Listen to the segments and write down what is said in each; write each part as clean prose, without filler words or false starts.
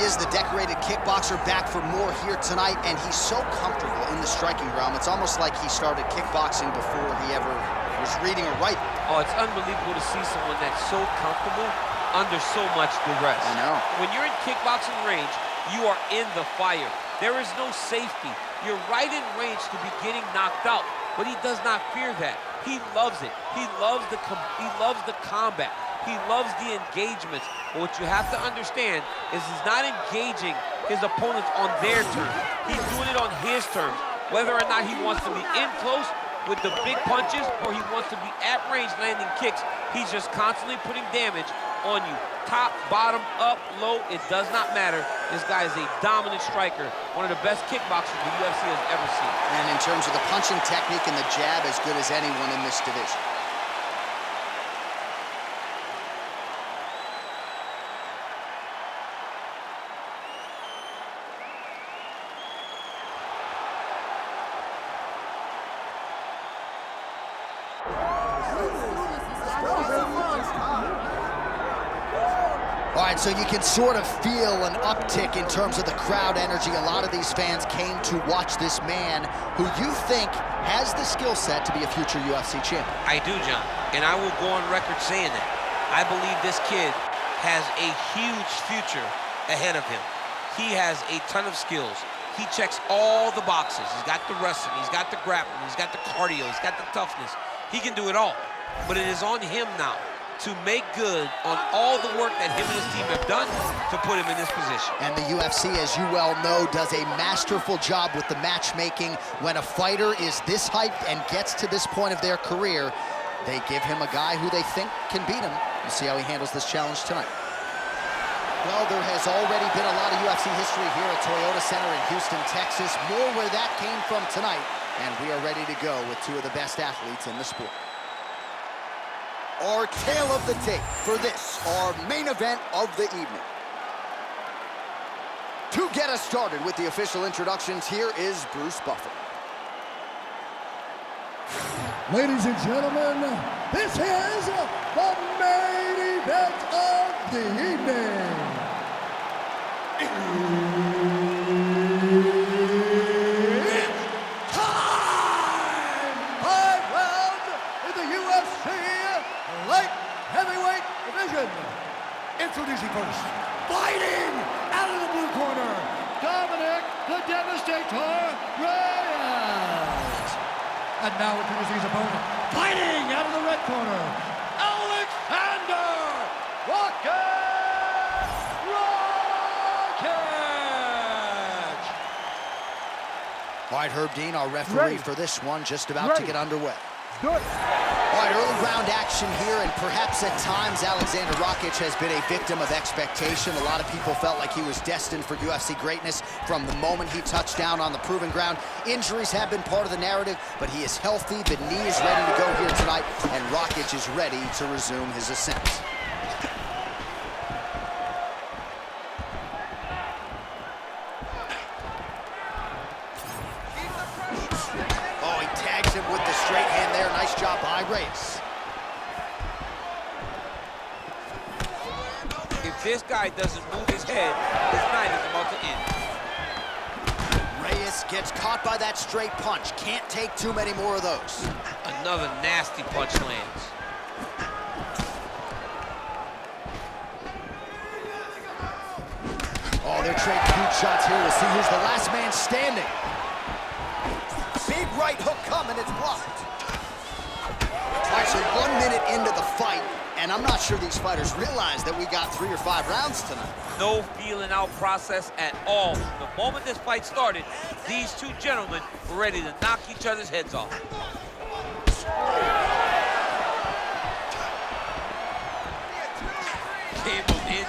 is, the decorated kickboxer, back for more here tonight, and he's so comfortable in the striking realm. It's almost like he started kickboxing before he ever was reading or writing. Oh, it's unbelievable to see someone that's so comfortable under so much duress. I know. When you're in kickboxing range, you are in the fire. There is no safety. You're right in range to be getting knocked out, but he does not fear that. He loves it. He loves the combat. He loves the engagements. But what you have to understand is he's not engaging his opponents on their terms. He's doing it on his terms. Whether or not he wants to be in close with the big punches or he wants to be at range landing kicks, he's just constantly putting damage on you. Top, bottom, up, low, it does not matter. This guy is a dominant striker, one of the best kickboxers the UFC has ever seen. And in terms of the punching technique and the jab, as good as anyone in this division. All right, so you can sort of feel an uptick in terms of the crowd energy. A lot of these fans came to watch this man who you think has the skill set to be a future UFC champion. I do, John, and I will go on record saying that. I believe this kid has a huge future ahead of him. He has a ton of skills. He checks all the boxes. He's got the wrestling, he's got the grappling, he's got the cardio, he's got the toughness. He can do it all, but it is on him now to make good on all the work that him and his team have done to put him in this position. And the UFC, as you well know, does a masterful job with the matchmaking. When a fighter is this hyped and gets to this point of their career, they give him a guy who they think can beat him. We'll see how he handles this challenge tonight. Well, there has already been a lot of UFC history here at Toyota Center in Houston, Texas. More where that came from tonight, and we are ready to go with two of the best athletes in the sport. Our tale of the tape for this, our main event of the evening. To get us started with the official introductions, here is Bruce Buffer. Ladies and gentlemen, this is the main event of the evening. It's time! 5 rounds in the UFC light heavyweight division. Introducing first, fighting out of the blue corner, Dominick the Devastator Reyes. And now introducing his opponent, fighting out of the red corner, Aleksandar Rakic. All right, Herb Dean, our referee for this one, just about to get underway. Good. All right, early round action here, and perhaps at times Aleksandar Rakic has been a victim of expectation. A lot of people felt like he was destined for UFC greatness from the moment he touched down on the proving ground. Injuries have been part of the narrative, but he is healthy. The knee is ready to go here tonight, and Rakic is ready to resume his ascent. Oh, he tags him with the straight hand there. Nice job by Reyes. If this guy doesn't move his head, his night is about to end. Reyes gets caught by that straight punch. Can't take too many more of those. Another nasty punch lands. Oh, they're trading huge shots here. We'll see who's the last man standing. Big right hook coming, it's blocked. All right, so 1 minute into the fight, and I'm not sure these fighters realize that we got 3 or 5 rounds tonight. No feeling out process at all. The moment this fight started, these two gentlemen were ready to knock each other's heads off. Came in.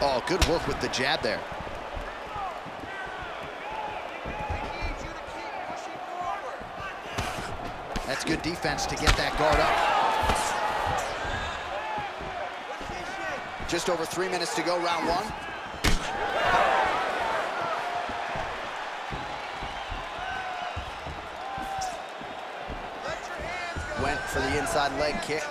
Oh, good work with the jab there. That's good defense to get that guard up. Just over 3 minutes to go, round one. Went for the inside leg kick.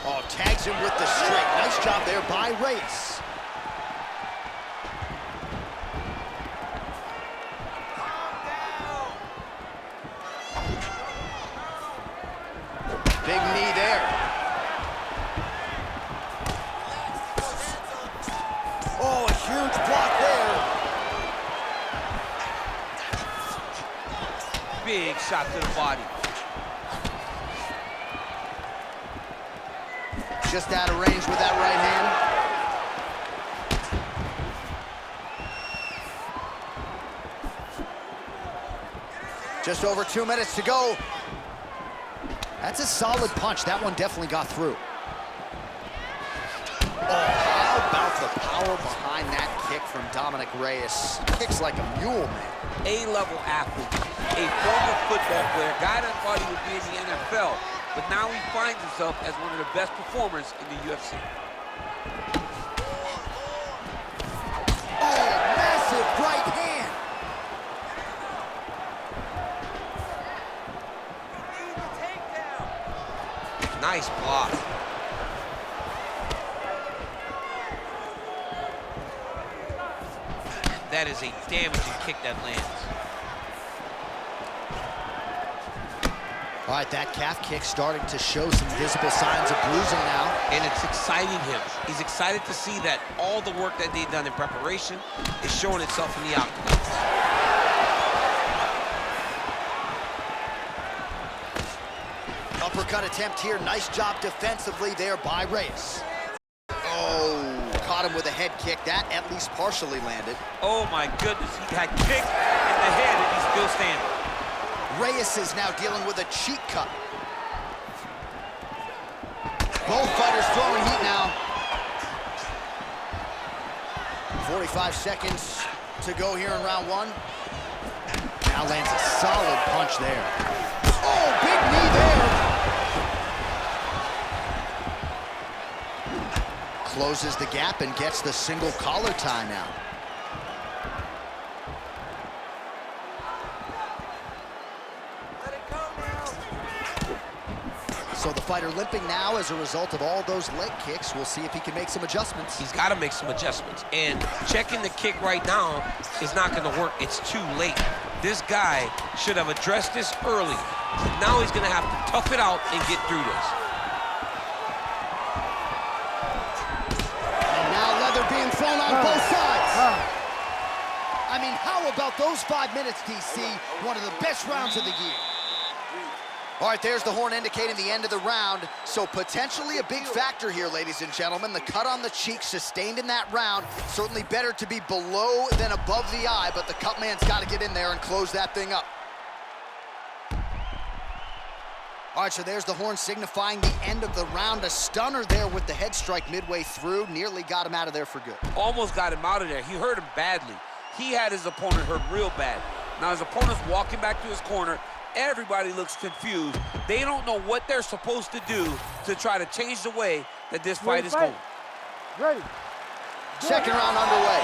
Oh, tags him with the straight. Nice job there by Reyes. Big knee there. Oh, a huge block there. Big shot to the body. Just out of range with that right hand. Just over 2 minutes to go. That's a solid punch. That one definitely got through. Oh, how about the power behind that kick from Dominick Reyes? Kicks like a mule, man. A-level athlete, a former football player, guy that thought he would be in the NFL, but now he finds himself as one of the best performers in the UFC. Oh, massive right hand. Nice block. That is a damaging kick that lands. All right, that calf kick starting to show some visible signs of bruising now. And it's exciting him. He's excited to see that all the work that they've done in preparation is showing itself in the octagon. Uppercut attempt here. Nice job defensively there by Reyes. Oh, caught him with a head kick. That at least partially landed. Oh my goodness, he got kicked in the head and he's still standing. Reyes is now dealing with a cheek cut. Both fighters throwing heat now. 45 seconds to go here in round one. Now lands a solid punch there. Oh, big knee there. Closes the gap and gets the single collar tie now. So the fighter limping now as a result of all those leg kicks. We'll see if he can make some adjustments. He's got to make some adjustments. And checking the kick right now is not going to work. It's too late. This guy should have addressed this early. Now he's going to have to tough it out and get through this. And now leather being thrown on both sides. I mean, how about those 5 minutes, DC? One of the best rounds of the year. All right, there's the horn indicating the end of the round. So potentially a big factor here, ladies and gentlemen. The cut on the cheek sustained in that round. Certainly better to be below than above the eye, but the cut man's got to get in there and close that thing up. All right, so there's the horn signifying the end of the round. A stunner there with the head strike midway through. Nearly got him out of there for good. Almost got him out of there. He hurt him badly. He had his opponent hurt real bad. Now his opponent's walking back to his corner. Everybody looks confused. They don't know what they're supposed to do to try to change the way that this fight is going. Ready. Second round underway.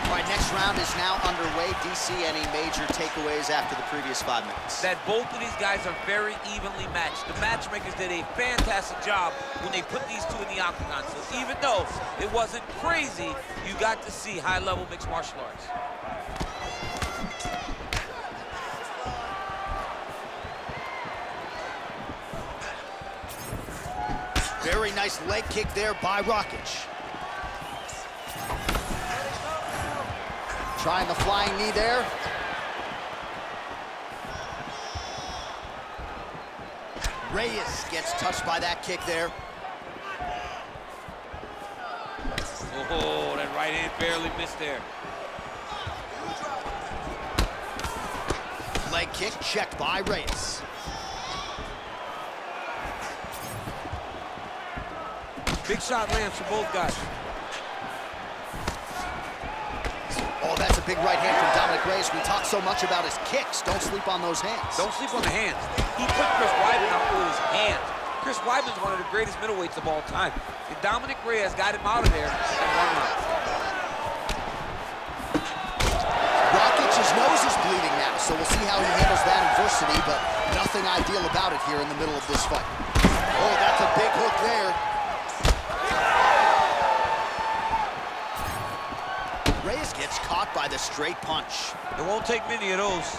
All right, next round is now underway. DC, any major takeaways after the previous 5 minutes? That both of these guys are very evenly matched. The matchmakers did a fantastic job when they put these two in the octagon. So even though it wasn't crazy, you got to see high-level mixed martial arts. Very nice leg kick there by Rakic. Trying the flying knee there. Reyes gets touched by that kick there. Oh, that right hand barely missed there. Leg kick checked by Reyes. Big shot lands for both guys. Oh, that's a a big right hand from Dominick Reyes. We talk so much about his kicks. Don't sleep on those hands. Don't sleep on the hands. He put Chris Weidman up with his hands. Chris Weidman's one of the greatest middleweights of all time. And Dominick Reyes got him out of there in 1 round. Rakic's nose is bleeding now, so we'll see how he handles that adversity, but nothing ideal about it here in the middle of this fight. Oh, that's a big hook there. Reyes gets caught by the straight punch. It won't take many of those.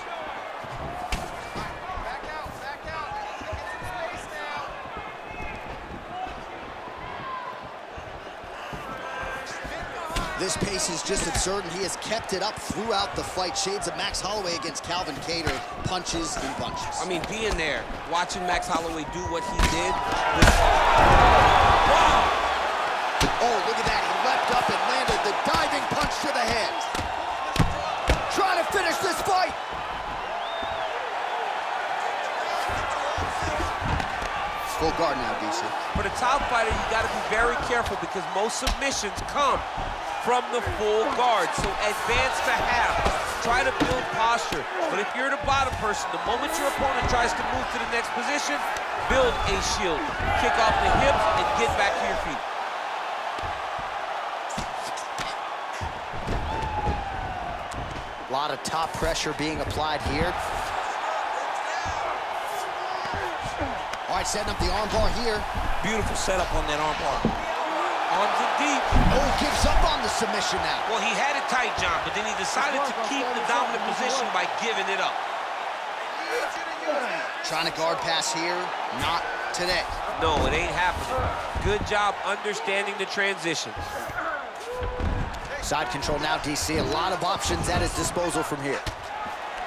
This pace is just absurd, and he has kept it up throughout the fight. Shades of Max Holloway against Calvin Kattar, punches and bunches. I mean, being there, watching Max Holloway do what he did. Wow! Oh, look at that. He leapt up and landed the diving punch to the head. Trying to finish this fight. Full guard now, DC. For the top fighter, you got to be very careful because most submissions come from the full guard. So advance to half. Try to build posture. But if you're the bottom person, the moment your opponent tries to move to the next position, build a shield. Kick off the hips and get back to your feet. A lot of top pressure being applied here. All right, setting up the armbar here. Beautiful setup on that armbar. Arms in deep. Oh, gives up on the submission now. Well, he had it tight, John, but then he decided to keep the dominant position by giving it up. Trying to guard pass here. Not today. No, it ain't happening. Good job understanding the transitions. Side control now, DC. A lot of options at his disposal from here.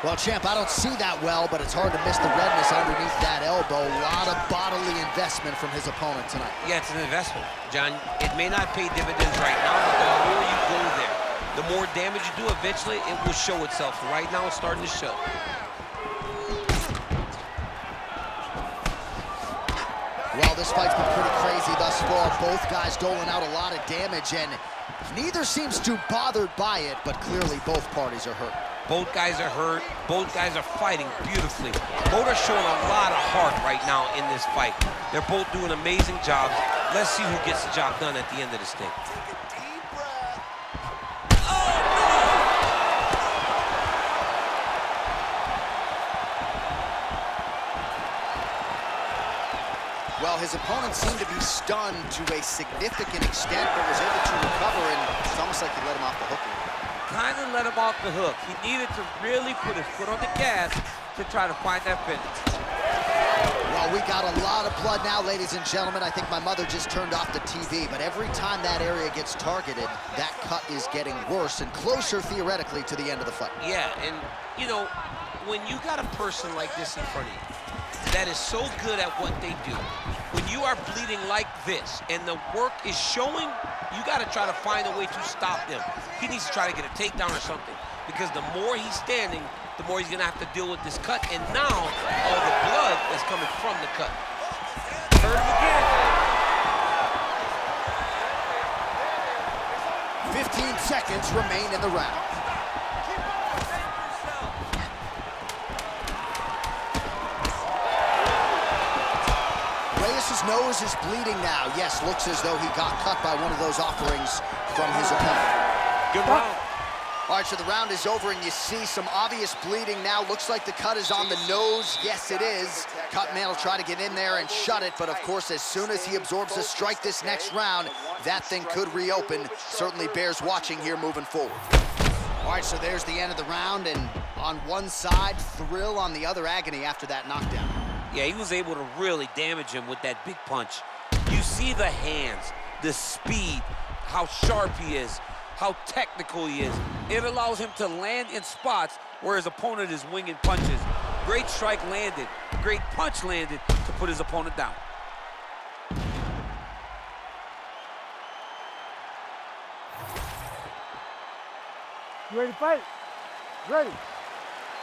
Well, champ, I don't see that well, but it's hard to miss the redness underneath that elbow. A lot of bodily investment from his opponent tonight. Yeah, it's an investment, John. It may not pay dividends right now, but the more you go there, the more damage you do, eventually it will show itself. Right now, it's starting to show. Well, this fight's been pretty crazy thus far. Both guys doling out a lot of damage, and neither seems too bothered by it, but clearly both parties are hurt. Both guys are hurt. Both guys are fighting beautifully. Both are showing a lot of heart right now in this fight. They're both doing amazing jobs. Let's see who gets the job done at the end of this thing. Well, his opponent seemed to be stunned to a significant extent, but was able to recover, and it's almost like he let him off the hook a little bit. Kind of let him off the hook. He needed to really put his foot on the gas to try to find that finish. Well, we got a lot of blood now, ladies and gentlemen. I think my mother just turned off the TV, but every time that area gets targeted, that cut is getting worse and closer, theoretically, to the end of the fight. Yeah, and, you know, when you got a person like this in front of you that is so good at what they do, when you are bleeding like this and the work is showing, you got to try to find a way to stop them. He needs to try to get a takedown or something, because the more he's standing, the more he's going to have to deal with this cut, and now all the blood is coming from the cut. Hurt him again. 15 seconds remain in the round. Reyes' nose is bleeding now. Yes, looks as though he got cut by one of those offerings from his opponent. Good round. All right, so the round is over, and you see some obvious bleeding now. Looks like the cut is on the nose. Yes, it is. Cutman will try to get in there and shut it, but of course, as soon as he absorbs a strike this next round, that thing could reopen. Certainly bears watching here moving forward. All right, so there's the end of the round, and on one side, thrill, on the other, agony after that knockdown. Yeah, he was able to really damage him with that big punch. You see the hands, the speed, how sharp he is, how technical he is. It allows him to land in spots where his opponent is winging punches. Great strike landed, great punch landed to put his opponent down. You ready to fight? Ready.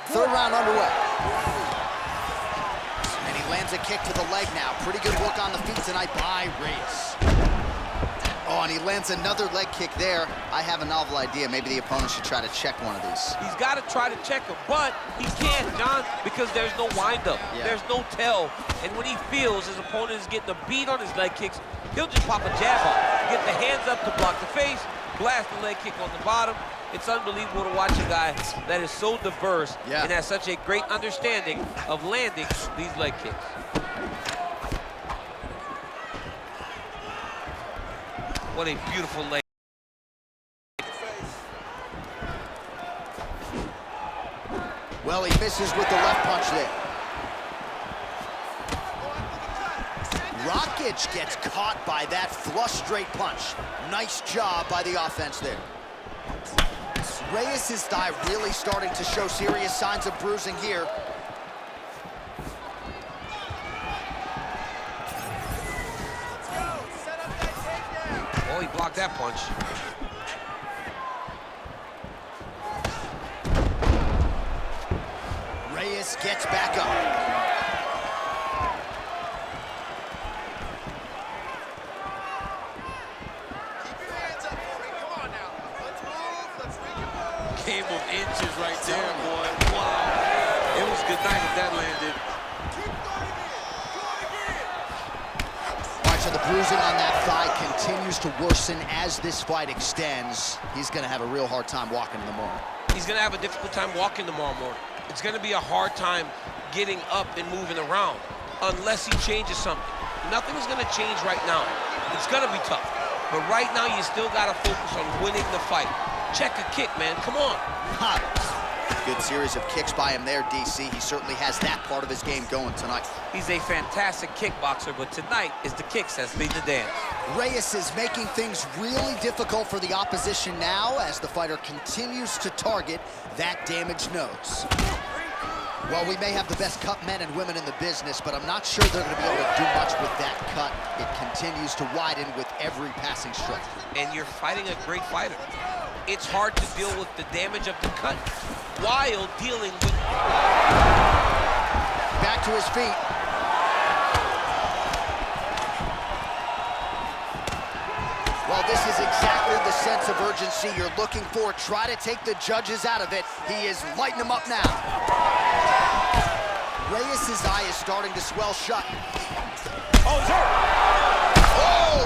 Third round underway. Lands a kick to the leg now. Pretty good work on the feet tonight by Reyes. Oh, and he lands another leg kick there. I have a novel idea. Maybe the opponent should try to check one of these. He's got to try to check him, but he can't, John, because there's no windup. Yeah. There's no tell. And when he feels his opponent is getting a beat on his leg kicks, he'll just pop a jab up, get the hands up to block the face, blast the leg kick on the bottom. It's unbelievable to watch a guy that is so diverse and has such a great understanding of landing these leg kicks. What a beautiful leg. Well, he misses with the left punch there. Rakic gets caught by that flush straight punch. Nice job by the offense there. Reyes' thigh really starting to show serious signs of bruising here. Oh, he blocked that punch. Reyes gets back up. Game of inches right there, boy. Wow. It was good night if that landed. All right, so the bruising on that thigh continues to worsen as this fight extends. He's going to have a real hard time walking in the morning. He's going to have a difficult time walking tomorrow morning. It's going to be a hard time getting up and moving around unless he changes something. Nothing is going to change right now. It's going to be tough. But right now, you still got to focus on winning the fight. Check a kick, man. Come on. Good series of kicks by him there, DC. He certainly has that part of his game going tonight. He's a fantastic kickboxer, but tonight is the kicks that lead the dance. Reyes is making things really difficult for the opposition now as the fighter continues to target that damaged nose. Well, we may have the best cut men and women in the business, but I'm not sure they're going to be able to do much with that cut. It continues to widen with every passing strike. And you're fighting a great fighter. It's hard to deal with the damage of the cut while dealing with... Back to his feet. Well, this is exactly the sense of urgency you're looking for. Try to take the judges out of it. He is lighting them up now. Reyes' eye is starting to swell shut. Oh, he's hurt! Oh!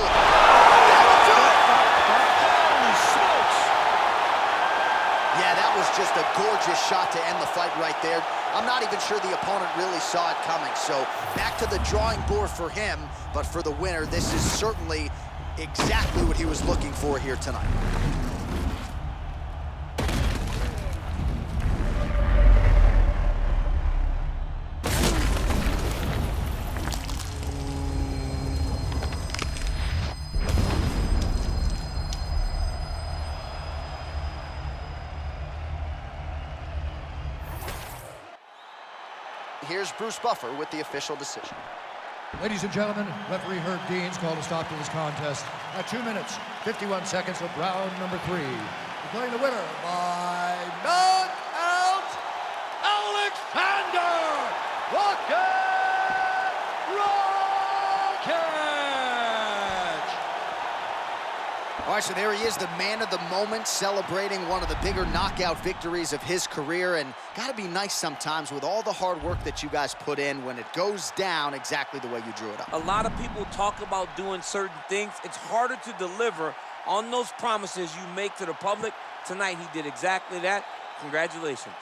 Yeah, that was just a gorgeous shot to end the fight right there. I'm not even sure the opponent really saw it coming. So back to the drawing board for him, but for the winner, this is certainly exactly what he was looking for here tonight. Here's Bruce Buffer with the official decision. Ladies and gentlemen, referee Herb Dean's called a stop to this contest at 2 minutes, 51 seconds of round number 3. Declaring the winner by knockout, Aleksandar Rakic! All right, so there he is, the man of the moment, celebrating one of the bigger knockout victories of his career. And got to be nice sometimes with all the hard work that you guys put in when it goes down exactly the way you drew it up. A lot of people talk about doing certain things. It's harder to deliver on those promises you make to the public. Tonight, he did exactly that. Congratulations.